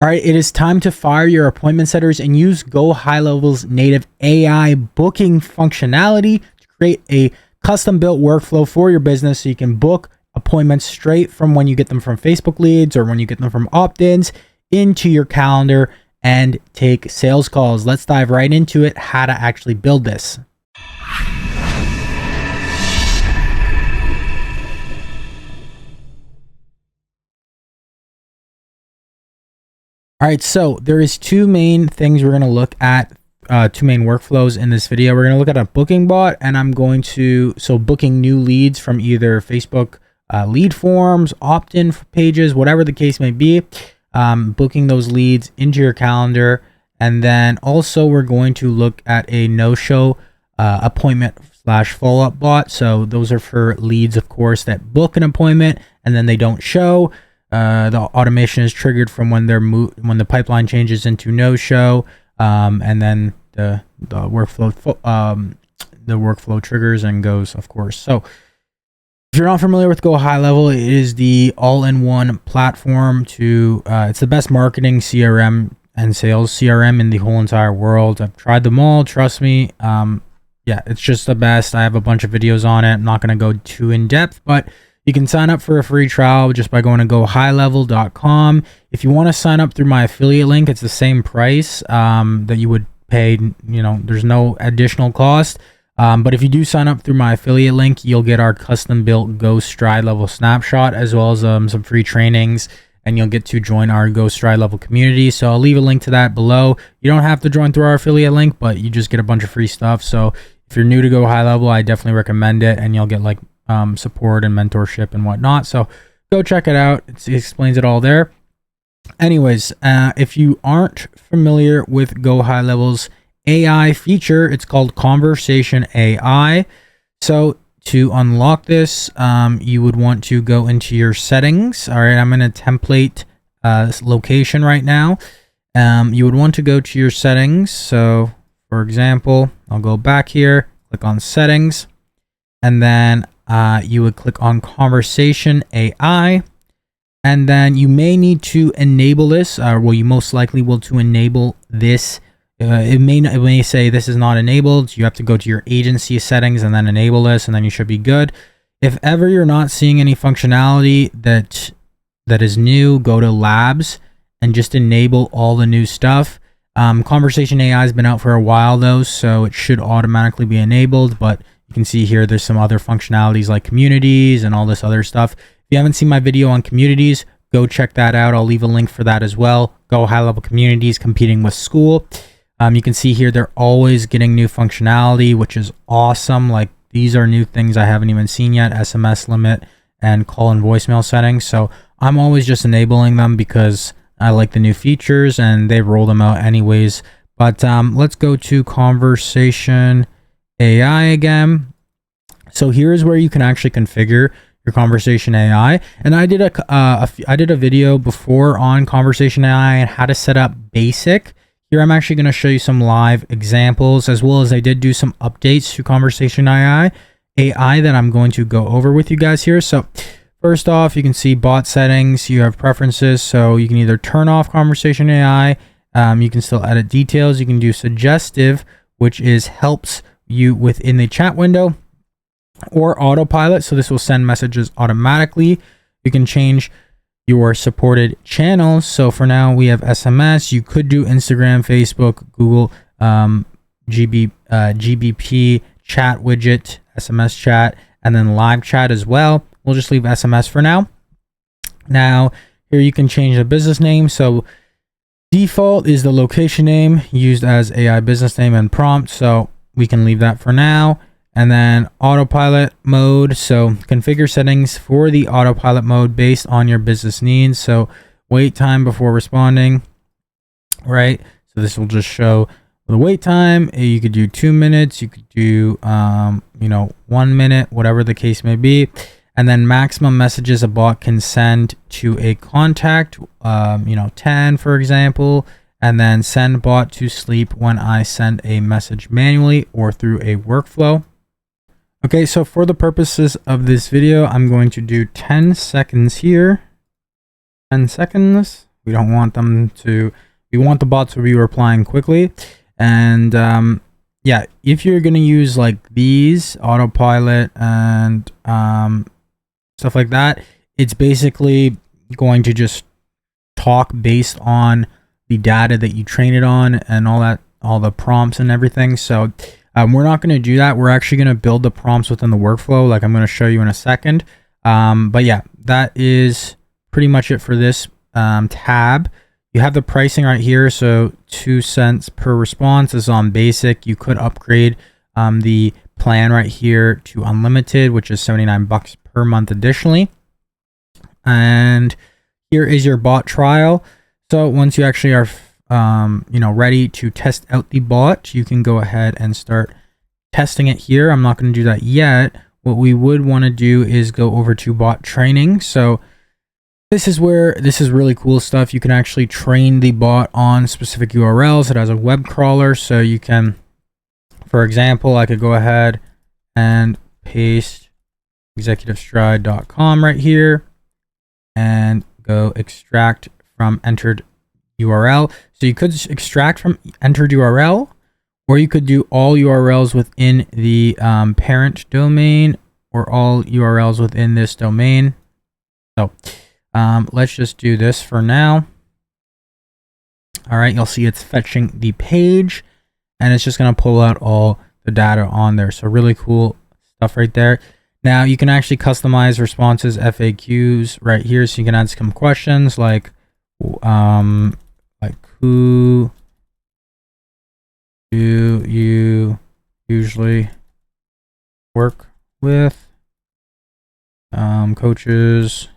All right, it is time to fire your appointment setters and use GoHighLevel's native AI booking functionality to create a custom-built workflow for your business so you can book appointments straight from when you get them from Facebook leads or when you get them from opt-ins into your calendar and take sales calls. Let's dive right into it, how to actually build this. All right, so there is two main things we're going to look at, two main workflows in this video. We're going to look at a booking bot, and I'm going to, booking new leads from either Facebook lead forms, opt-in pages, whatever the case may be, booking those leads into your calendar. And then also we're going to look at a no-show appointment / follow-up bot. So those are for leads, of course, that book an appointment and then they don't show. The automation is triggered from when when the pipeline changes into no-show, and then the workflow triggers and goes, of course. So if you're not familiar with GoHighLevel, it is the all-in-one platform to it's the best marketing CRM and sales CRM in the whole entire world. I've tried them all, trust me. Yeah, it's just the best. I have a bunch of videos on it. I'm not going to go too in depth, but you can sign up for a free trial just by going to GoHighLevel.com. If you want to sign up through my affiliate link, it's the same price that you would pay. You know, there's no additional cost. But if you do sign up through my affiliate link, you'll get our custom-built Go Stride Level snapshot, as well as some free trainings, and you'll get to join our Go Stride Level community. So I'll leave a link to that below. You don't have to join through our affiliate link, but you just get a bunch of free stuff. So if you're new to GoHighLevel, I definitely recommend it, and you'll get like support and mentorship and whatnot. So go check it out. It explains it all there. Anyways, if you aren't familiar with GoHighLevel's AI feature, it's called Conversation AI. So to unlock this, you would want to go into your settings. All right, I'm in a template location right now. You would want to go to your settings. So for example, I'll go back here, click on settings, and then you would click on Conversation AI, and then you may need to enable this. Well, you most likely will to enable this. It may say this is not enabled. You have to go to your agency settings and then enable this, and then you should be good. If ever you're not seeing any functionality that is new, go to Labs and just enable all the new stuff. Conversation AI has been out for a while though, so it should automatically be enabled, but you can see here there's some other functionalities like communities and all this other stuff. If you haven't seen my video on communities, go check that out. I'll leave a link for that as well. GoHighLevel communities competing with school. You can see here they're always getting new functionality, which is awesome. Like these are new things I haven't even seen yet, SMS limit and call and voicemail settings. So I'm always just enabling them because I like the new features and they roll them out anyways. But let's go to Conversation AI again. So here's where you can actually configure your Conversation AI. And I did a video before on Conversation AI and how to set up basic. Here I'm actually going to show you some live examples, as well as I did do some updates to Conversation AI that I'm going to go over with you guys here. So first off, you can see bot settings. You have preferences, so you can either turn off Conversation AI. You can still edit details. You can do suggestive, which is helps you within the chat window, or autopilot, so this will send messages automatically. You can change your supported channels. So for now we have SMS. You could do Instagram, Facebook, Google, GBP chat widget, SMS chat, and then live chat as well. We'll just leave SMS for now. Now here you can change the business name. So default is the location name used as AI business name and prompt, so we can leave that for now. And then autopilot mode. So configure settings for the autopilot mode based on your business needs. So wait time before responding, right? So this will just show the wait time. You could do 2 minutes. You could do, 1 minute, whatever the case may be. And then maximum messages a bot can send to a contact, 10, for example. And then send bot to sleep when I send a message manually or through a workflow. Okay, so for the purposes of this video, I'm going to do 10 seconds here. 10 seconds. We don't want them to, we want the bots to be replying quickly. And yeah, if you're going to use like these autopilot and stuff like that, it's basically going to just talk based on the data that you train it on and all that, all the prompts and everything. So we're not going to do that. We're actually going to build the prompts within the workflow, like I'm going to show you in a second. But yeah, that is pretty much it for this tab. You have the pricing right here. So 2 cents per response is on basic. You could upgrade the plan right here to unlimited, which is 79 bucks per month additionally. And here is your bot trial. So once you actually are ready to test out the bot, you can go ahead and start testing it here. I'm not going to do that yet. What we would want to do is go over to bot training. So this is where this is really cool stuff. You can actually train the bot on specific URLs. It has a web crawler, so you can, for example, I could go ahead and paste executivestride.com right here and go extract from entered URL. So you could extract from entered URL, or you could do all URLs within the parent domain, or all URLs within this domain. So let's just do this for now. All right, you'll see it's fetching the page, and it's just going to pull out all the data on there. So really cool stuff right there. Now you can actually customize responses, FAQs right here. So you can add some questions like who do you usually work with? Coaches,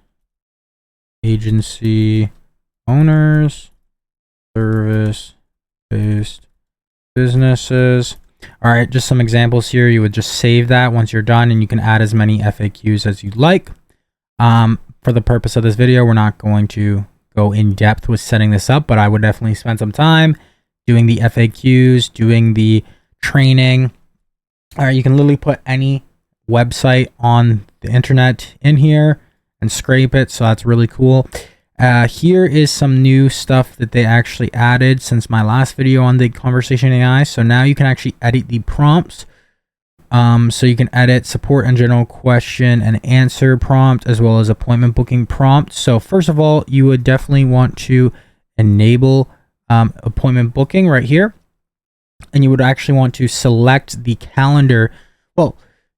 agency owners, service-based businesses. All right, just some examples here. You would just save that once you're done, and you can add as many FAQs as you'd like. For the purpose of this video, we're not going to go in depth with setting this up, but I would definitely spend some time doing the FAQs, doing the training. All right, you can literally put any website on the internet in here and scrape it, so that's really cool. Here is some new stuff that they actually added since my last video on the conversation AI. So now you can actually edit the prompts. So you can edit support and general question and answer prompt, as well as appointment booking prompt. So first of all, you would definitely want to enable appointment booking right here. And you would actually want to select the calendar. Well,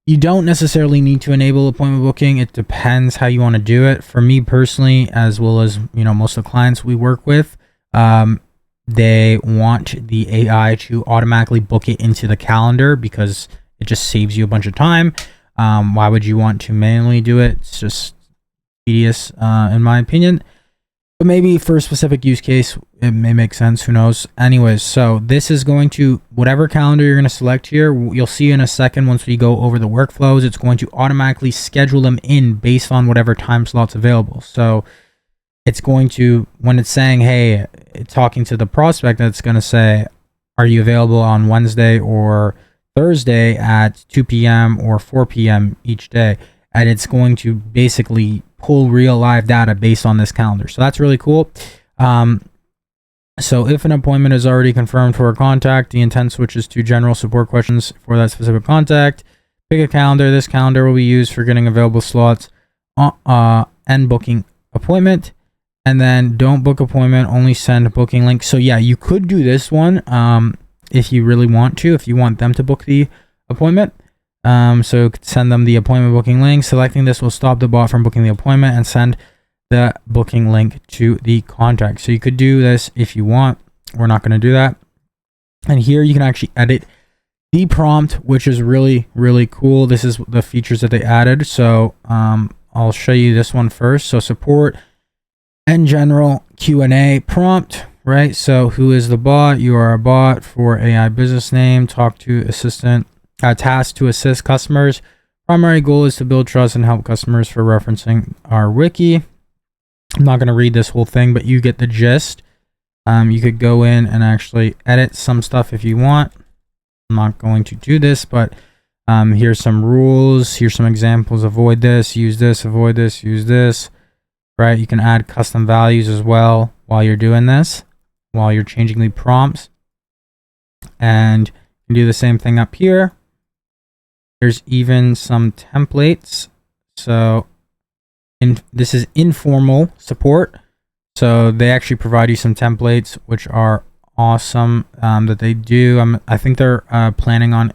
you don't necessarily need to enable appointment booking. It depends how you want to do it. For me personally, as well as most of the clients we work with, they want the AI to automatically book it into the calendar because it just saves you a bunch of time. Why would you want to manually do it? It's just tedious, in my opinion. But maybe for a specific use case, it may make sense. Who knows? Anyways, so this is going to, whatever calendar you're going to select here, you'll see in a second once we go over the workflows, it's going to automatically schedule them in based on whatever time slots available. So it's going to, when it's saying, hey, talking to the prospect, it's going to say, are you available on Wednesday or Thursday at 2 p.m. or 4 p.m. each day? And it's going to basically pull real live data based on this calendar. So that's really cool. So if an appointment is already confirmed for a contact, the intent switches to general support questions for that specific contact. Pick a calendar. This calendar will be used for getting available slots and booking appointment. And then don't book appointment, only send booking link. So yeah, you could do this one if you really want to, if you want them to book the appointment. So send them the appointment booking link. Selecting this will stop the bot from booking the appointment and send the booking link to the contact. So you could do this if you want. We're not going to do that. And here you can actually edit the prompt, which is really, really cool. This is the features that they added. So I'll show you this one first. So support and general Q&A prompt, right? So who is the bot? You are a bot for AI business name. Talk to assistant. Task to assist customers. Primary goal is to build trust and help customers for referencing our wiki. I'm not going to read this whole thing, but you get the gist. You could go in and actually edit some stuff if you want. I'm not going to do this, but here's some rules. Here's some examples. Avoid this, use this, avoid this, use this. right? You can add custom values as well while you're doing this, while you're changing the prompts. And you can do the same thing up here. There's even some templates. So this is informal support. So they actually provide you some templates, which are awesome that they do. I think they're planning on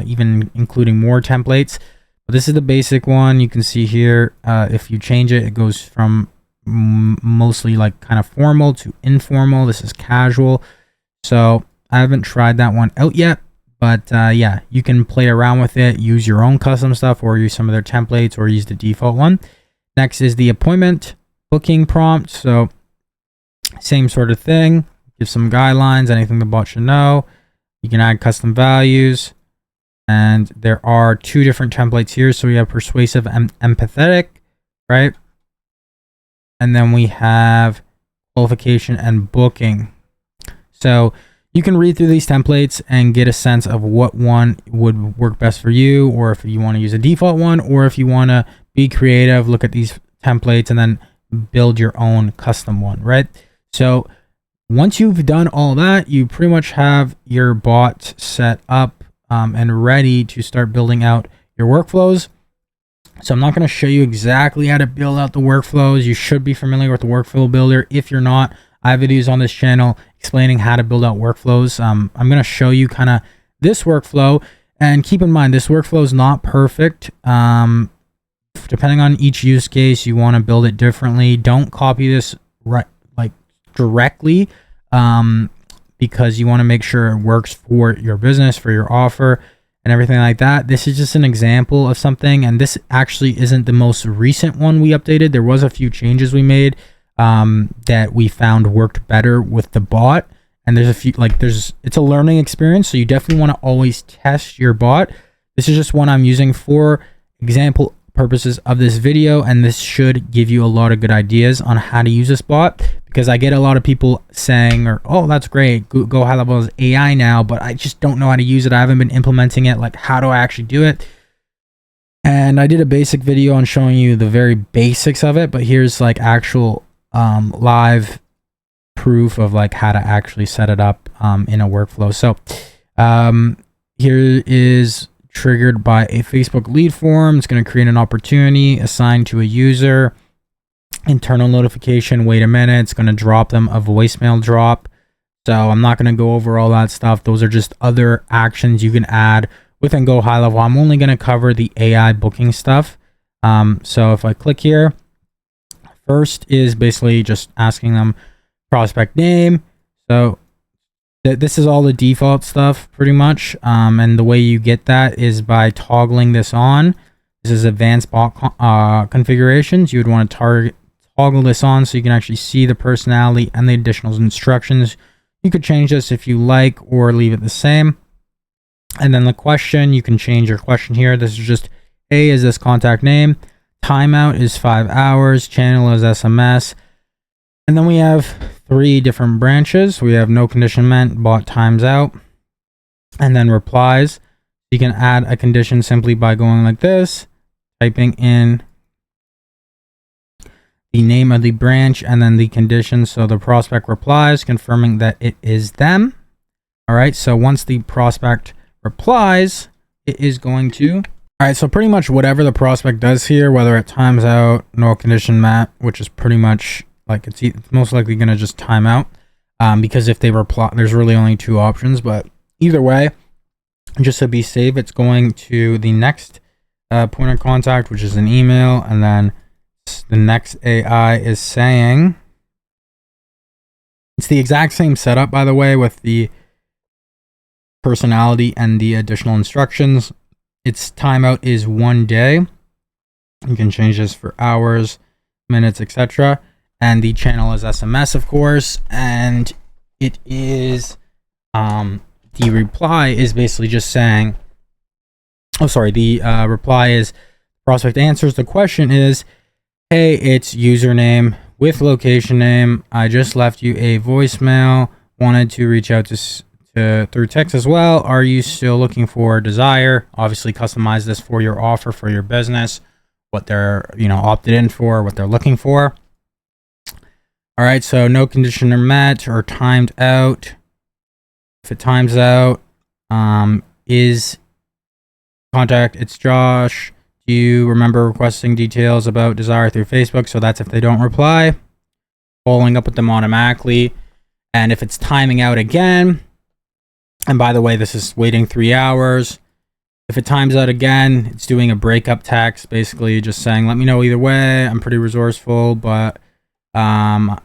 even including more templates. But this is the basic one. You can see here, if you change it, it goes from mostly like kind of formal to informal. This is casual. So I haven't tried that one out yet, but yeah, you can play around with it, use your own custom stuff, or use some of their templates, or use the default one. Next is the appointment booking prompt. So same sort of thing. Give some guidelines, anything the bot should know. You can add custom values. And there are two different templates here. So we have persuasive and empathetic, right? And then we have qualification and booking. So you can read through these templates and get a sense of what one would work best for you, or if you want to use a default one, or if you want to be creative, look at these templates and then build your own custom one, right? So once you've done all that, you pretty much have your bot set up and ready to start building out your workflows. So I'm not going to show you exactly how to build out the workflows. You should be familiar with the workflow builder. If you're not, I have videos on this channel explaining how to build out workflows. I'm going to show you kind of this workflow, and keep in mind this workflow is not perfect. Depending on each use case, you want to build it differently. Don't copy this directly, because you want to make sure it works for your business, for your offer, and everything like that. This is just an example of something, and this actually isn't the most recent one we updated. There was a few changes we made that we found worked better with the bot, and there's a few, it's a learning experience, so you definitely want to always test your bot. This is just one I'm using for example purposes of this video, and this should give you a lot of good ideas on how to use this bot, because I get a lot of people saying, oh, that's great, GoHighLevel is AI now, but I just don't know how to use it. I haven't been implementing it. Like, how do I actually do it? And I did a basic video on showing you the very basics of it, but here's like actual live proof of like how to actually set it up in a workflow. So here is triggered by a Facebook lead form. It's going to create an opportunity assigned to a user. Internal notification, wait a minute, it's going to drop them a voicemail drop. So I'm not going to go over all that stuff. Those are just other actions you can add within GoHighLevel. I'm only going to cover the AI booking stuff. So if I click here, first is basically just asking them prospect name. So this is all the default stuff pretty much. And the way you get that is by toggling this on. This is advanced bot configurations. You would want to toggle this on so you can actually see the personality and the additional instructions. You could change this if you like, or leave it the same. And then the question, you can change your question here. This is just, hey, is this contact name? Timeout is 5 hours. Channel is SMS. And then we have 3 different branches. We have no condition meant, bot times out, and then replies. You can add a condition simply by going like this, typing in the name of the branch and then the condition. So the prospect replies, confirming that it is them. All right. So once the prospect replies, it is going to. All right. So pretty much whatever the prospect does here, whether it times out, no condition met, which is pretty much like it's most likely going to just time out, because if they reply, there's really only 2 options. But either way, just to be safe, it's going to the next point of contact, which is an email, and then the next AI is saying, it's the exact same setup, by the way, with the personality and the additional instructions. Its timeout is 1 day. You can change this for hours, minutes, etc. And the channel is SMS, of course. And it is, the reply is basically just saying, the reply is prospect answers. The question is, hey, it's username with location name. I just left you a voicemail. Wanted to reach out to through text as well. Are you still looking for desire? Obviously, customize this for your offer, for your business, what they're opted in for, what they're looking for. All right, so no condition are met or timed out. If it times out, is contact, it's Josh. Do you remember requesting details about Desire through Facebook? So that's if they don't reply. Following up with them automatically. And if it's timing out again, and by the way, this is waiting 3 hours. If it times out again, it's doing a breakup text, basically just saying, let me know either way. I'm pretty resourceful, but I'm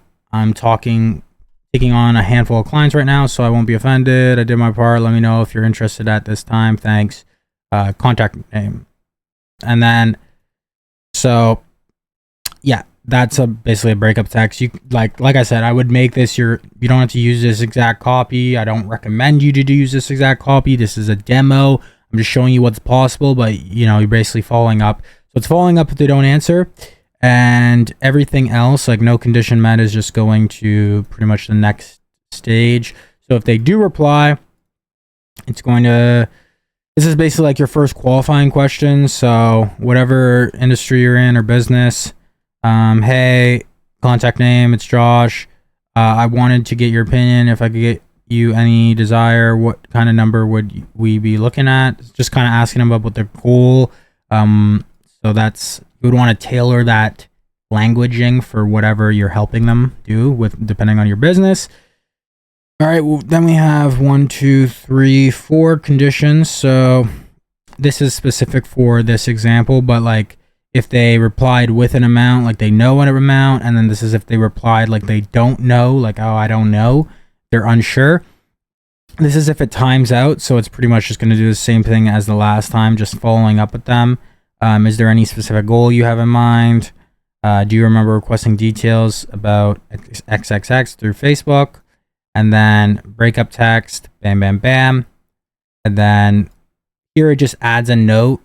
taking on a handful of clients right now, so I won't be offended. I did my part. Let me know if you're interested at this time. Thanks. Contact name. And then, so yeah, that's basically a breakup text. You like I said, I would make this you don't have to use this exact copy. I don't recommend you to use this exact copy. This is a demo. I'm just showing you what's possible, but you're basically following up. So it's following up if they don't answer, and everything else, like no condition met, is just going to pretty much the next stage. So if they do reply, it's going to, this is basically like your first qualifying question. So whatever industry you're in or business, hey, contact name, it's Josh. I wanted to get your opinion. If I could get you any Desire, what kind of number would we be looking at? Just kind of asking them about what their goal. So that's, you would want to tailor that languaging for whatever you're helping them do with, depending on your business. All right, well, then we have 1, 2, 3, 4 conditions. So this is specific for this example, but like if they replied with an amount, like they know what amount, and then this is if they replied like they don't know, like, oh, I don't know, they're unsure. This is if it times out, so it's pretty much just going to do the same thing as the last time, just following up with them. Is there any specific goal you have in mind? Do you remember requesting details about XXX through Facebook? And then breakup text, bam, bam, bam. And then here it just adds a note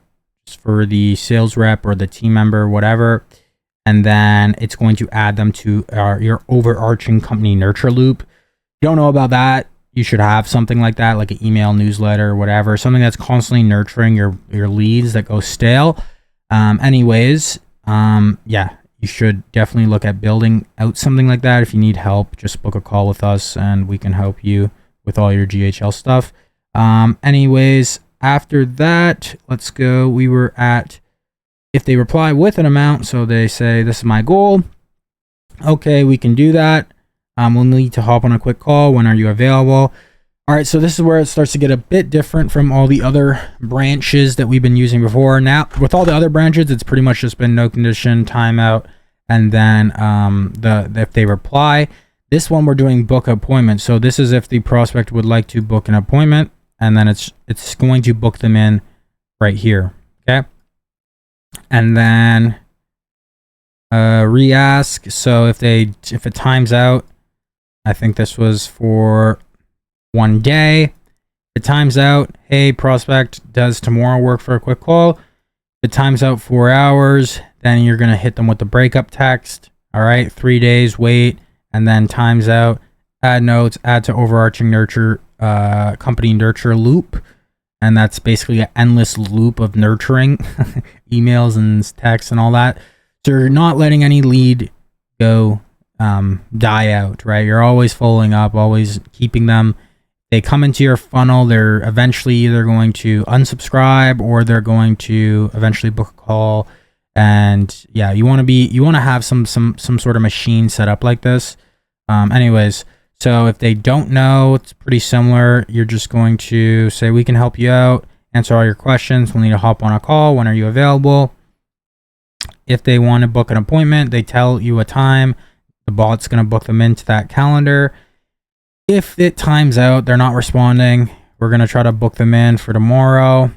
for the sales rep or the team member, whatever. And then it's going to add them to your overarching company nurture loop. If you don't know about that, you should have something like that, like an email newsletter, whatever, something that's constantly nurturing your leads that go stale. Yeah, you should definitely look at building out something like that. If you need help, just book a call with us and we can help you with all your GHL stuff. After that, let's go. We were at, if they reply with an amount, so they say, this is my goal. Okay, we can do that. We'll need to hop on a quick call. When are you available? All right, so this is where it starts to get a bit different from all the other branches that we've been using before. Now, with all the other branches, it's pretty much just been no condition, timeout, and then if they reply. This one we're doing book appointment. So this is if the prospect would like to book an appointment, and then it's going to book them in right here. Okay, and then re-ask. So if it times out, I think this was for 1 day. If it times out, hey, prospect, does tomorrow work for a quick call? If it times out 4 hours, then you're going to hit them with the breakup text. All right, 3 days, wait, and then times out, add notes, add to overarching nurture, company nurture loop. And that's basically an endless loop of nurturing emails and texts and all that. So you're not letting any lead go die out, right? You're always following up, always keeping them. They come into your funnel, they're eventually either going to unsubscribe or they're going to eventually book a call. And yeah, you want to have some sort of machine set up like this. So if they don't know, it's pretty similar. You're just going to say, we can help you out, answer all your questions. We'll need to hop on a call. When are you available? If they want to book an appointment, they tell you a time. The bot's going to book them into that calendar. If it times out, they're not responding, we're going to try to book them in for tomorrow.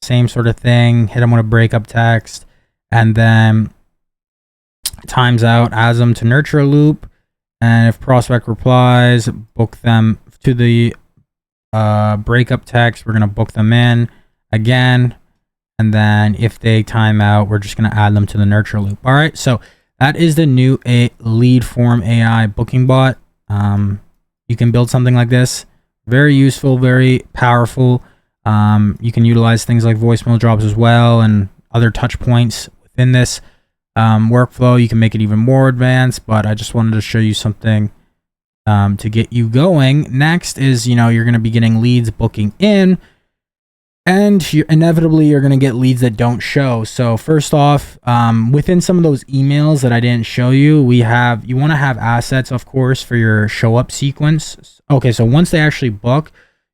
Same sort of thing. Hit them with a breakup text. And then times out, adds them to nurture loop. And if prospect replies, book them to the breakup text. We're going to book them in again. And then if they time out, we're just going to add them to the nurture loop. All right. So that is the new lead form AI booking bot. You can build something like this. Very useful, very powerful. You can utilize things like voicemail drops as well and other touch points within this. workflow. You can make it even more advanced, but I just wanted to show you something to get you going. Next is, you're going to be getting leads booking in, and inevitably you're going to get leads that don't show. So first off, within some of those emails that I didn't show you, you want to have assets, of course, for your show up sequence. Okay, so once they actually book,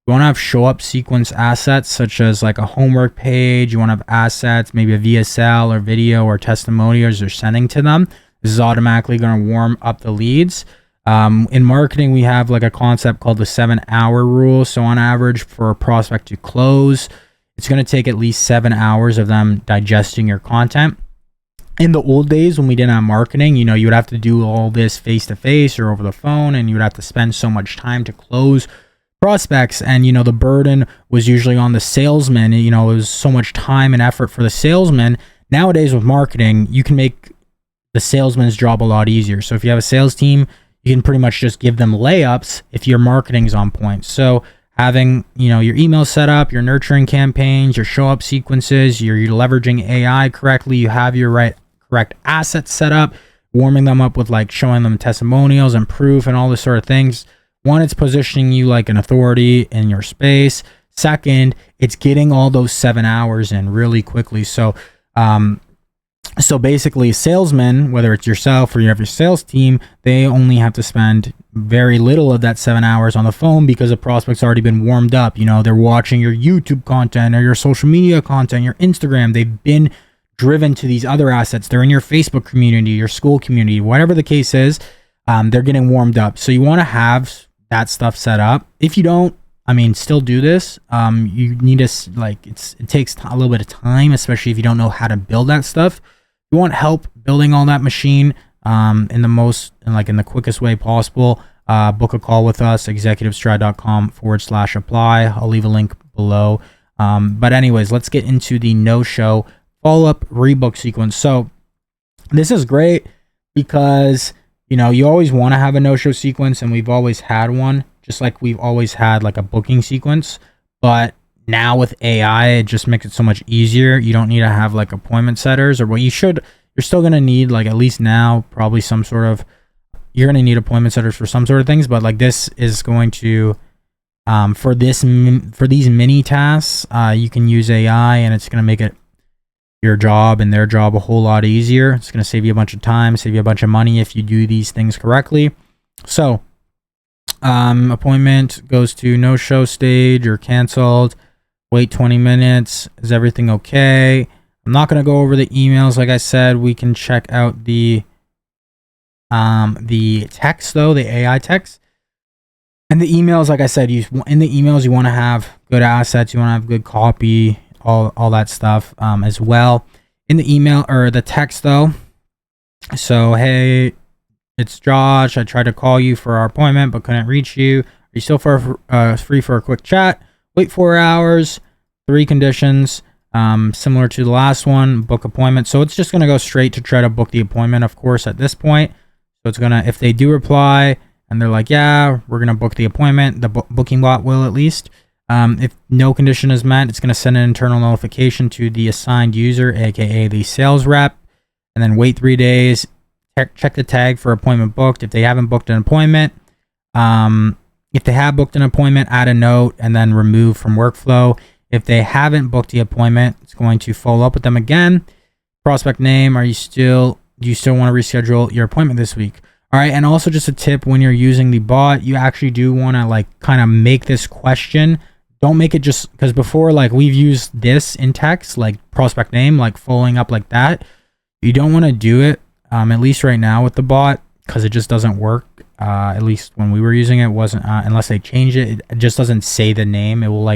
you want to have show up sequence assets, such as like a homework page. You want to have assets, maybe a VSL or video or testimonials you're sending to them. This is automatically going to warm up the leads. In marketing, we have like a concept called the 7-hour rule. So on average, for a prospect to close, it's going to take at least 7 hours of them digesting your content. In the old days, when we didn't have marketing, you would have to do all this face to face or over the phone, and you would have to spend so much time to close prospects. And the burden was usually on the salesman. It was so much time and effort for the salesman. Nowadays with marketing, you can make the salesman's job a lot easier. So if you have a sales team, you can pretty much just give them layups if your marketing's on point. So having, your email set up, your nurturing campaigns, your show up sequences, you're leveraging AI correctly, you have your correct assets set up, warming them up with like showing them testimonials and proof and all this sort of things. One, it's positioning you like an authority in your space. Second, it's getting all those 7 hours in really quickly. So basically, salesmen, whether it's yourself or you have your sales team, they only have to spend very little of that 7 hours on the phone because the prospect's already been warmed up. They're watching your YouTube content or your social media content, your Instagram. They've been driven to these other assets. They're in your Facebook community, your school community, whatever the case is. They're getting warmed up. So you want to have that stuff set up. If you don't, still do this. You need to it takes a little bit of time, especially if you don't know how to build that stuff. You want help building all that machine in the quickest way possible. Book a call with us, executivestrat.com/apply. I'll leave a link below. But anyways, let's get into the no-show follow-up rebook sequence. So this is great because you always want to have a no-show sequence, and we've always had one, just like we've always had like a booking sequence. But now with AI, it just makes it so much easier. You don't need to have like appointment setters, or you're still going to need, like, at least now, probably you're going to need appointment setters for some sort of things. But like this is going to, for these mini tasks, you can use AI, and it's going to make your job and their job a whole lot easier. It's going to save you a bunch of time, save you a bunch of money if you do these things correctly. So appointment goes to no-show stage or canceled. Wait 20 minutes. Is everything okay? I'm not going to go over the emails. Like I said, we can check out the text, though, the AI text. And the emails, like I said, in the emails, you want to have good assets. You want to have good copy, all that stuff as well. In the email or the text, though. So, hey, it's Josh. I tried to call you for our appointment, but couldn't reach you. Are you still free for a quick chat? Wait 4 hours. 3 conditions. Similar to the last one, book appointment. So it's just going to go straight to try to book the appointment, of course, at this point. So it's going to, if they do reply and they're like, yeah, we're going to book the appointment, the booking bot will at least. If no condition is met, it's going to send an internal notification to the assigned user, aka the sales rep, and then wait 3 days. Check the tag for appointment booked. If they haven't booked an appointment, if they have booked an appointment, add a note and then remove from workflow. If they haven't booked the appointment, it's going to follow up with them again. Prospect name, do you still want to reschedule your appointment this week? All right, and also just a tip, when you're using the bot, you actually do want to like kind of make this question. Don't make it just, because before, like, we've used this in text, like prospect name, like following up like that. You don't want to do it, at least right now with the bot, because it just doesn't work. At least when we were using it, wasn't unless they change it. It just doesn't say the name. It will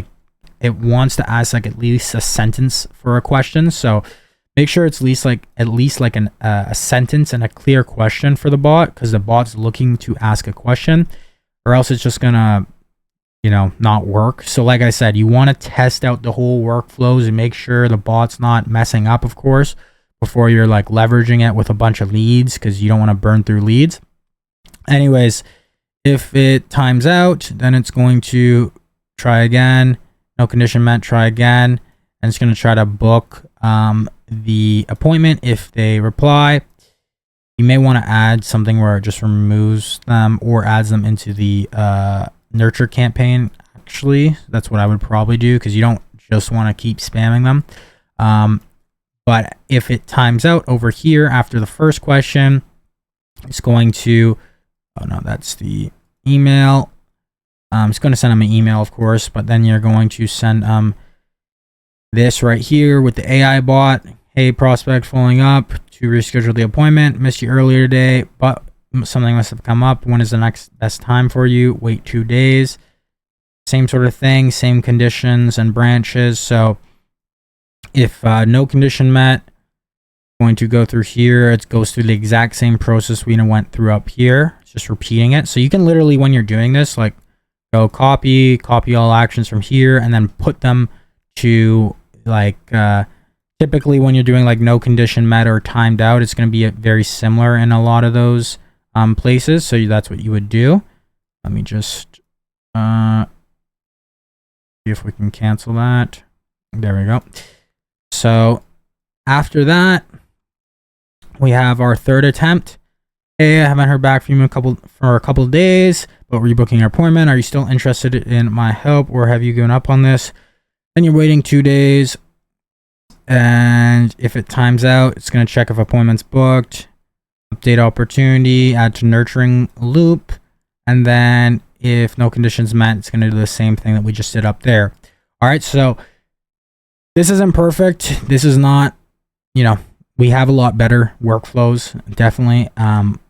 it wants to ask like at least a sentence for a question. So make sure it's at least like a sentence and a clear question for the bot, because the bot's looking to ask a question, or else it's just gonna, not work. So like I said, you want to test out the whole workflows and make sure the bot's not messing up, of course, before you're like leveraging it with a bunch of leads, because you don't want to burn through leads. Anyways, if it times out, then it's going to try again. No condition met, try again. And it's going to try to book the appointment. If they reply, you may want to add something where it just removes them or adds them into the nurture campaign. Actually, that's what I would probably do, because you don't just want to keep spamming them. But if it times out over here after the first question, it's going to, oh no, that's the email. It's going to send them an email, of course, but then you're going to send this right here with the AI bot. Hey, prospect, following up to reschedule the appointment. Missed you earlier today, but something must have come up. When is the next best time for you? Wait 2 days. Same sort of thing, same conditions and branches. So if no condition met, going to go through here. It goes through the exact same process we went through up here. It's just repeating it. So you can literally, when you're doing this, like go copy all actions from here, and then put them to like, typically when you're doing like no condition met or timed out, it's going to be very similar in a lot of those places. So that's what you would do. Let me just see if we can cancel that. There we go. So after that, we have our third attempt. Hey, I haven't heard back from you for a couple of days, but rebooking your appointment. Are you still interested in my help, or have you given up on this? Then you're waiting 2 days, and if it times out, it's going to check if appointment's booked, update opportunity, add to nurturing loop, and then if no conditions met, it's going to do the same thing that we just did up there. All right, so this isn't perfect. This is not, we have a lot better workflows, definitely.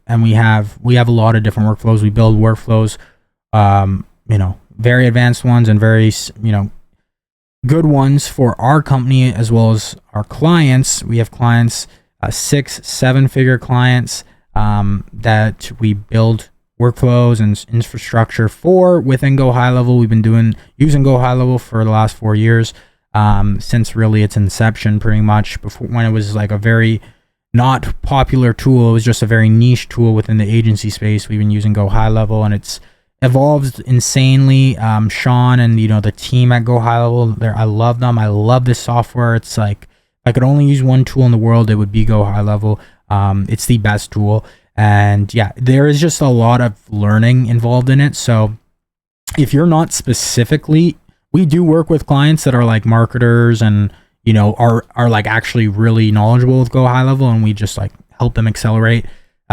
And we have a lot of different workflows. We build workflows, very advanced ones and very, good ones for our company as well as our clients. We have clients, 6-7 figure clients, that we build workflows and infrastructure for within GoHighLevel. We've been using GoHighLevel for the last 4 years. Since really its inception, pretty much, before, when it was like a very not popular tool. It was just a very niche tool within the agency space. We've been using GoHighLevel, and it's evolved insanely. Sean and the team at GoHighLevel, I love them. I love this software. It's like, if I could only use one tool in the world, it would be GoHighLevel. It's the best tool, and yeah, there is just a lot of learning involved in it. So if you're not specifically, we do work with clients that are like marketers and are like actually really knowledgeable with GoHighLevel, and we just like help them accelerate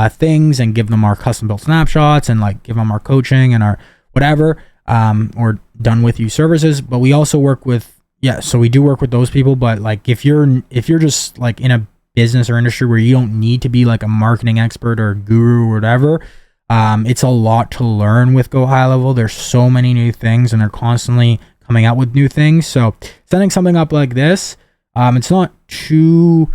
things and give them our custom built snapshots and like give them our coaching and our whatever, or done with you services. But we also work with, so we do work with those people. But like if you're just like in a business or industry where you don't need to be like a marketing expert or a guru or whatever, it's a lot to learn with GoHighLevel. There's so many new things, and they're constantly coming out with new things. So setting something up like this, it's not too,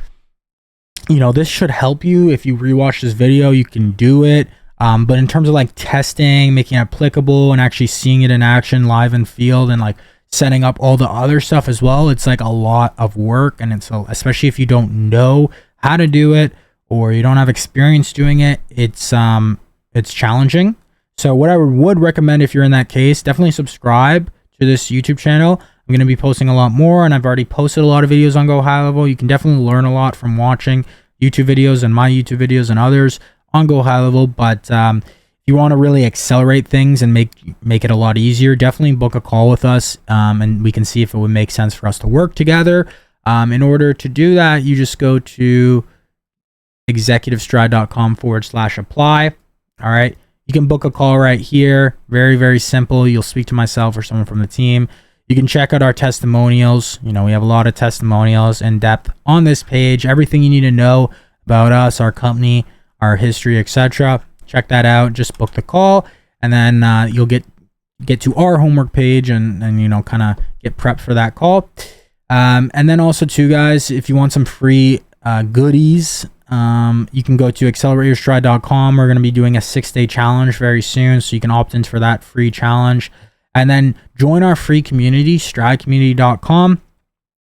this should help you. If you rewatch this video, you can do it. But in terms of like testing, making it applicable, and actually seeing it in action live in field, and like setting up all the other stuff as well, it's like a lot of work. And it's especially if you don't know how to do it or you don't have experience doing it, it's challenging. So what I would recommend, if you're in that case, definitely subscribe to this YouTube channel. I'm going to be posting a lot more, and I've already posted a lot of videos on GoHighLevel. You can definitely learn a lot from watching YouTube videos and my YouTube videos and others on GoHighLevel. But if you want to really accelerate things and make it a lot easier, definitely book a call with us, and we can see if it would make sense for us to work together. In order to do that, you just go to executivestride.com/apply. All right. You can book a call right here. Very, very simple. You'll speak to myself or someone from the team. You can check out our testimonials. We have a lot of testimonials in depth on this page. Everything you need to know about us, our company, our history, etc. Check that out. Just book the call, and then you'll get to our homework page and kind of get prepped for that call. And then also too, guys, if you want some free goodies, you can go to accelerateyourstride.com. We're going to be doing a 6-day challenge very soon, so you can opt in for that free challenge, and then join our free community, stridecommunity.com.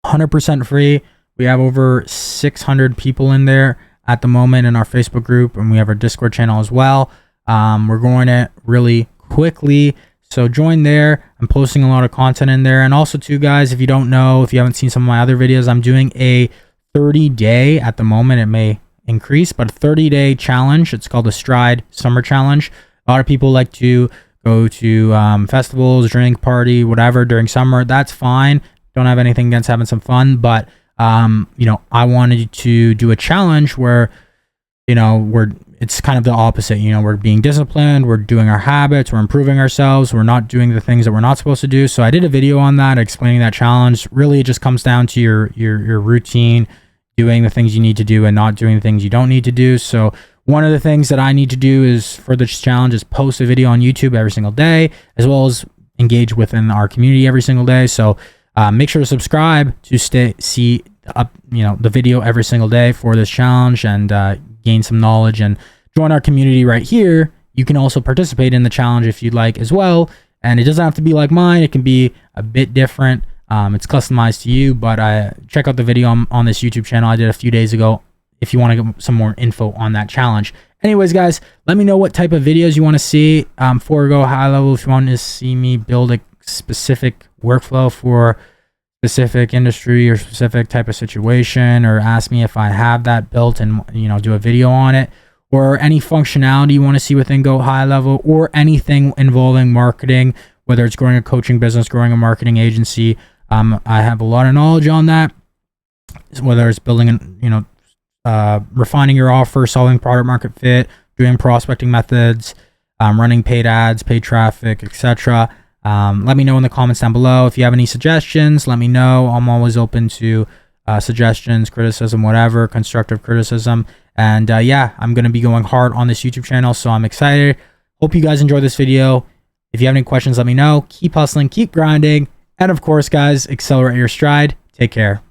100% free. We have over 600 people in there at the moment in our Facebook group, and we have our Discord channel as well. We're growing it really quickly, so join there. I'm posting a lot of content in there. And also too, guys, if you don't know, if you haven't seen some of my other videos, I'm doing a 30-day at the moment. It may increase, but a 30-day challenge. It's called the Stride Summer Challenge. A lot of people like to go to festivals, drink, party, whatever during summer. That's fine. Don't have anything against having some fun, but you know, I wanted to do a challenge where, you know, it's kind of the opposite. You know, we're being disciplined, we're doing our habits, we're improving ourselves, we're not doing the things that we're not supposed to do. So I did a video on that explaining that challenge. Really, it just comes down to your routine, doing the things you need to do and not doing the things you don't need to do. So one of the things that I need to do is for this challenge is post a video on YouTube every single day, as well as engage within our community every single day. So make sure to subscribe to see the video every single day for this challenge, and gain some knowledge and join our community right here. You can also participate in the challenge if you'd like as well, and it doesn't have to be like mine. It can be a bit different. It's customized to you, but check out the video on this YouTube channel I did a few days ago if you want to get some more info on that challenge. Anyways, guys, let me know what type of videos you want to see for GoHighLevel. If you want to see me build a specific workflow for specific industry or specific type of situation, or ask me if I have that built and, you know, do a video on it, or any functionality you want to see within GoHighLevel, or anything involving marketing, whether it's growing a coaching business, growing a marketing agency. I have a lot of knowledge on that, whether it's building, refining your offer, solving product market fit, doing prospecting methods, running paid ads, paid traffic, etc. Let me know in the comments down below. If you have any suggestions, let me know. I'm always open to suggestions, criticism, whatever, constructive criticism. And yeah, I'm going to be going hard on this YouTube channel, so I'm excited. Hope you guys enjoyed this video. If you have any questions, let me know. Keep hustling, keep grinding. And of course, guys, accelerate your stride. Take care.